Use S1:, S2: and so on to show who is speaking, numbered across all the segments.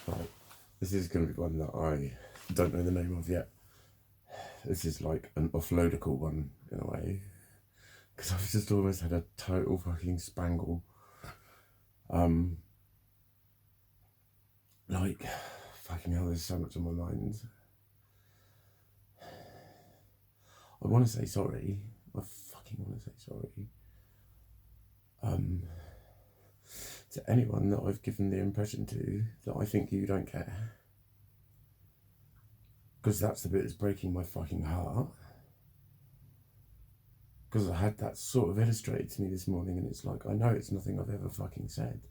S1: Right. This is going to be one that I don't know the name of yet. This is like an offloadical one in a way. Because I've just almost had a total fucking spangle. Like, fucking hell, there's so much on my mind. I want to say sorry. I fucking want to say sorry. To anyone that I've given the impression to that I think you don't care. Because that's the bit that's breaking my fucking heart. Because I had that sort of illustrated to me this morning, and it's like, I know it's nothing I've ever fucking said,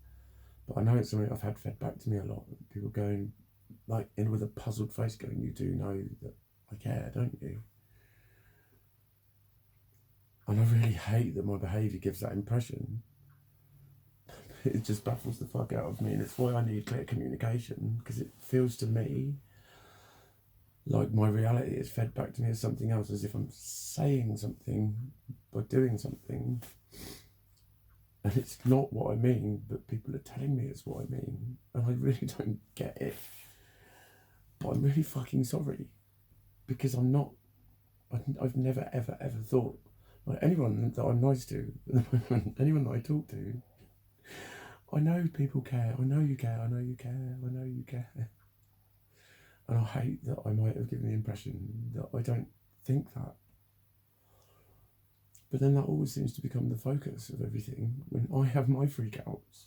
S1: but I know it's something I've had fed back to me a lot. People going, like, in with a puzzled face going, you do know that I care, don't you? And I really hate that my behaviour gives that impression. It just baffles the fuck out of me, and it's why I need clear communication, because it feels to me like my reality is fed back to me as something else, as if I'm saying something by doing something, and it's not what I mean, but people are telling me it's what I mean, and I really don't get it. But I'm really fucking sorry, because I've never ever ever thought, like, anyone that I'm nice to at the moment, anyone that I talk to, I know people care, I know you care, I know you care, I know you care. And I hate that I might have given the impression that I don't think that. But then that always seems to become the focus of everything when I have my freakouts.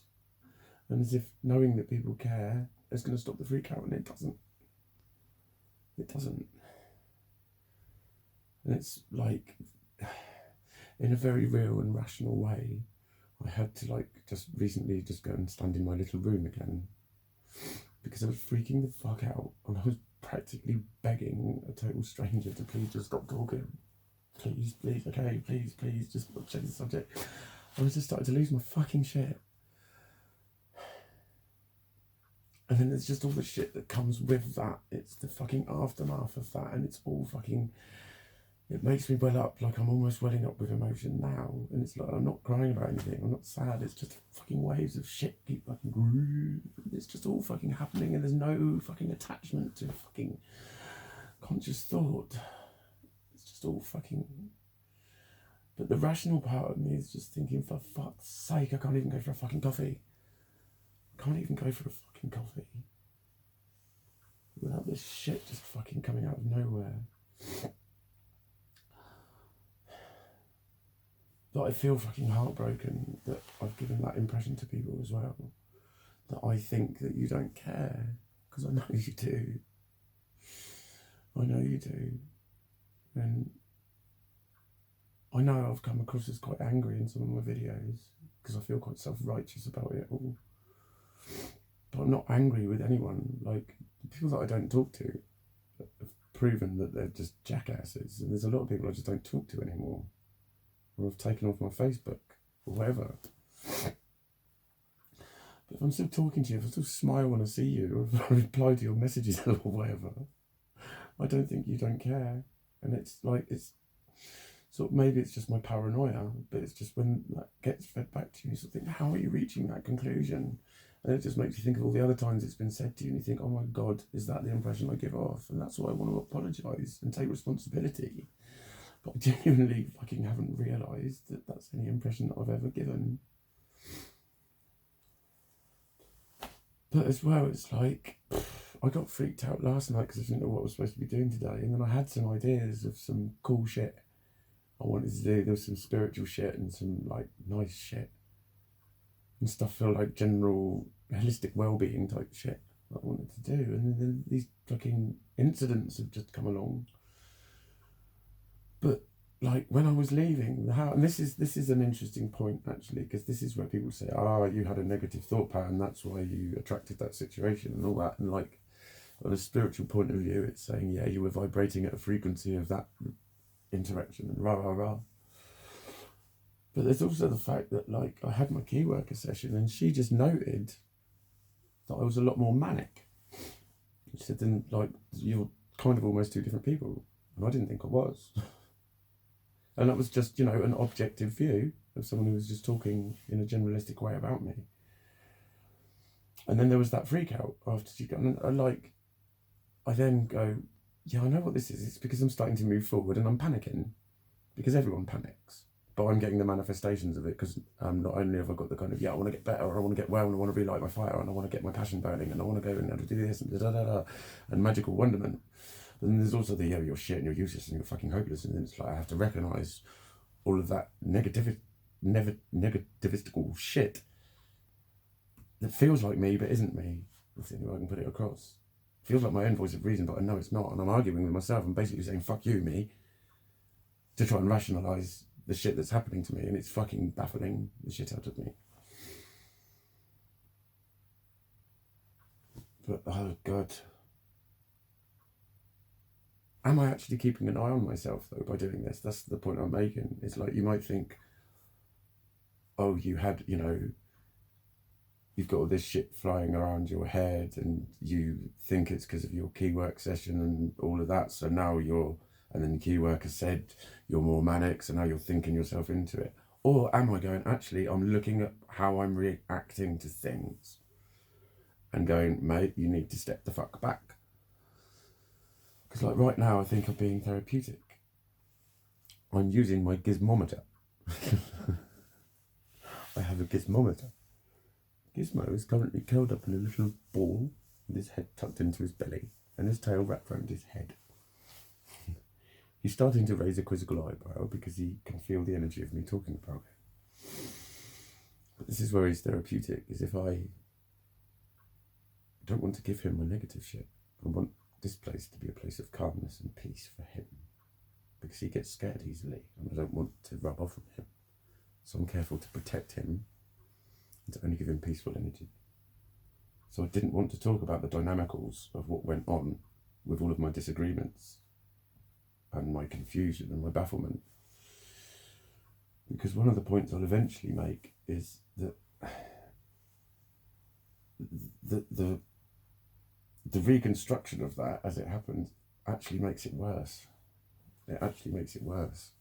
S1: And as if knowing that people care is going to stop the freakout, and it doesn't. It doesn't. And it's like, in a very real and rational way, I had to, like, just recently just go and stand in my little room again, because I was freaking the fuck out, and I was practically begging a total stranger to please just stop talking. Please, okay, please, just change the subject. I was just starting to lose my fucking shit. And then there's just all the shit that comes with that. It's the fucking aftermath of that, and it's all fucking... It makes me well up, like I'm almost welling up with emotion now. And it's like, I'm not crying about anything, I'm not sad, it's just fucking waves of shit keep fucking... It's just all fucking happening, and there's no fucking attachment to fucking conscious thought. It's just all fucking... But the rational part of me is just thinking, for fuck's sake, I can't even go for a fucking coffee. I can't even go for a fucking coffee without this shit just fucking coming out of nowhere. That I feel fucking heartbroken that I've given that impression to people as well. That I think that you don't care, because I know you do. I know you do. And I know I've come across as quite angry in some of my videos, because I feel quite self-righteous about it all. But I'm not angry with anyone. Like, the people that I don't talk to have proven that they're just jackasses, and there's a lot of people I just don't talk to anymore, or I've taken off my Facebook, or whatever. But if I'm still talking to you, if I still smile when I see you, or if I reply to your messages or whatever, I don't think you don't care. And it's like, it's sort of, maybe it's just my paranoia, but it's just when that gets fed back to you, you sort of think, how are you reaching that conclusion? And it just makes you think of all the other times it's been said to you, and you think, oh my God, is that the impression I give off? And that's why I want to apologise and take responsibility. But I genuinely fucking haven't realised that that's any impression that I've ever given. But as well, it's like, I got freaked out last night because I didn't know what I was supposed to be doing today, and then I had some ideas of some cool shit I wanted to do. There was some spiritual shit and some, like, nice shit and stuff for, like, general holistic well-being type shit that I wanted to do, and then these fucking incidents have just come along. But, like, when I was leaving the house, and this is an interesting point actually, because this is where people say, you had a negative thought pattern, that's why you attracted that situation and all that. And, like, on a spiritual point of view, it's saying, yeah, you were vibrating at a frequency of that interaction and rah rah rah. But there's also the fact that, like, I had my key worker session, and she just noted that I was a lot more manic. She said, then, like, you're kind of almost two different people, and I didn't think I was. And that was just, you know, an objective view of someone who was just talking in a generalistic way about me. And then there was that freak out after she got, and I then go, yeah, I know what this is. It's because I'm starting to move forward and I'm panicking, because everyone panics. But I'm getting the manifestations of it because not only have I got the kind of, yeah, I want to get better, or I want to get well, and I want to relight my fire, and I want to get my passion burning, and I want to go and do this, and da-da-da-da, and magical wonderment. But then there's also the, yeah, you're shit, and you're useless, and you're fucking hopeless, and then it's like I have to recognise all of that negativistical shit that feels like me but isn't me. That's the only way I can put it across. It feels like my own voice of reason, but I know it's not, and I'm arguing with myself. I'm basically saying, fuck you, me, to try and rationalise the shit that's happening to me, and it's fucking baffling the shit out of me. But, oh God. Am I actually keeping an eye on myself, though, by doing this? That's the point I'm making. It's like, you might think, oh, you've got all this shit flying around your head, and you think it's because of your key work session and all of that, so now and then the key work has said you're more manic, so now you're thinking yourself into it. Or am I going, actually, I'm looking at how I'm reacting to things and going, mate, you need to step the fuck back. Because like right now, I think I'm being therapeutic. I'm using my gizmometer. I have a gizmometer. Gizmo is currently curled up in a little ball with his head tucked into his belly and his tail wrapped around his head. He's starting to raise a quizzical eyebrow because he can feel the energy of me talking about it. But this is where he's therapeutic, is if I don't want to give him my negative shit. I want this place to be a place of calmness and peace for him, because he gets scared easily and I don't want to rub off on him. So I'm careful to protect him and to only give him peaceful energy. So I didn't want to talk about the dynamicals of what went on with all of my disagreements and my confusion and my bafflement. Because one of the points I'll eventually make is that the reconstruction of that as it happens actually makes it worse. It actually makes it worse.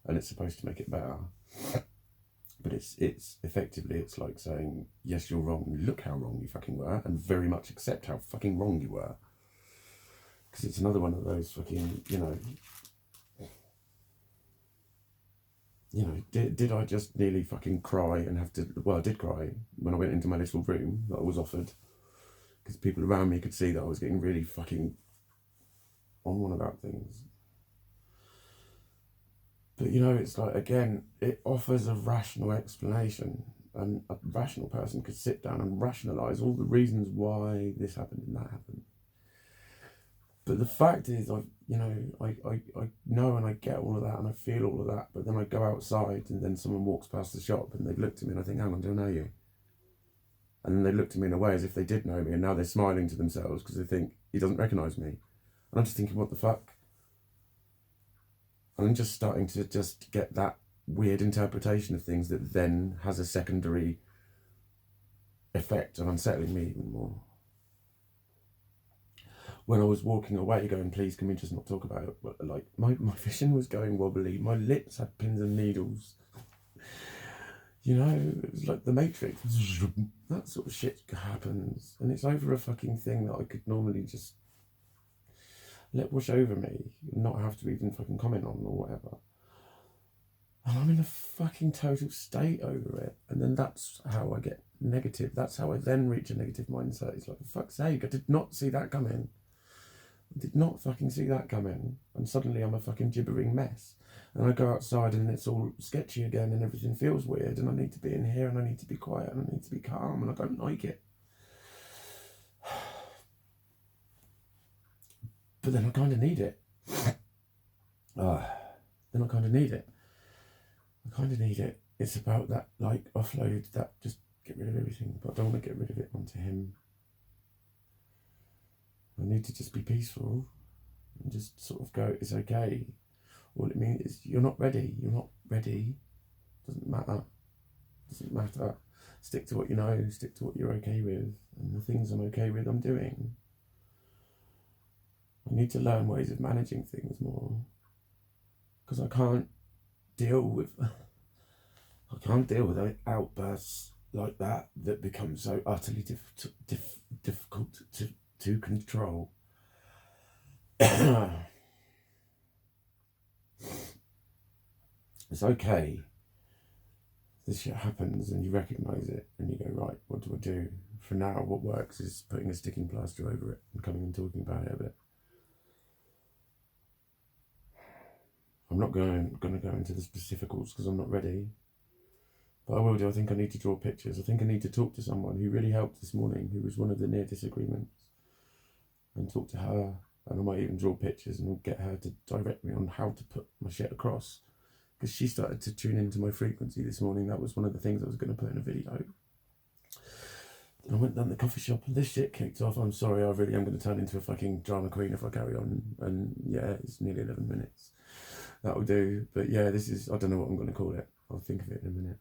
S1: And it's supposed to make it better. But it's effectively, it's like saying, yes, you're wrong. Look how wrong you fucking were, and very much accept how fucking wrong you were. Because it's another one of those fucking, did I just nearly fucking cry and have to, well, I did cry when I went into my little room that I was offered, because people around me could see that I was getting really fucking on one about things. But it's like, again, it offers a rational explanation, and a rational person could sit down and rationalise all the reasons why this happened and that happened. But the fact is, I know and I get all of that and I feel all of that, but then I go outside and then someone walks past the shop and they've looked at me and I think, hang on, do I know you? And then they looked at me in a way as if they did know me, and now they're smiling to themselves because they think he doesn't recognise me. And I'm just thinking, what the fuck? And I'm just starting to just get that weird interpretation of things that then has a secondary effect of unsettling me even more. When I was walking away going, please, can we just not talk about it? But like, my vision was going wobbly. My lips had pins and needles. It was like the Matrix. That sort of shit happens. And it's over a fucking thing that I could normally just let wash over me and not have to even fucking comment on or whatever. And I'm in a fucking total state over it. And then that's how I get negative. That's how I then reach a negative mindset. It's like, for fuck's sake, I did not see that coming. I did not fucking see that coming. And suddenly I'm a fucking gibbering mess. And I go outside and it's all sketchy again and everything feels weird. And I need to be in here and I need to be quiet and I need to be calm and I don't like it. But then I kind of need it. Then I kind of need it. I kind of need it. It's about that, like, offload, that just get rid of everything. But I don't want to get rid of it onto him. I need to just be peaceful and just sort of go, it's okay. All it means is you're not ready. You're not ready. Doesn't matter. Doesn't matter. Stick to what you know. Stick to what you're okay with. And the things I'm okay with, I'm doing. I need to learn ways of managing things more. Because I can't deal with outbursts like that becomes so utterly difficult to control. It's okay. This shit happens and you recognise it and you go, right, what do I do? For now, what works is putting a sticking plaster over it and coming and talking about it a bit. I'm not going to go into the specificals because I'm not ready. But I will do. I think I need to draw pictures. I think I need to talk to someone who really helped this morning, who was one of the near disagreements, and talk to her. And I might even draw pictures and get her to direct me on how to put my shit across. Because she started to tune into my frequency this morning. That was one of the things I was going to put in a video. I went down the coffee shop and this shit kicked off. I'm sorry, I really am going to turn into a fucking drama queen if I carry on. And yeah, it's nearly 11 minutes. That'll do. But yeah, this is, I don't know what I'm going to call it. I'll think of it in a minute.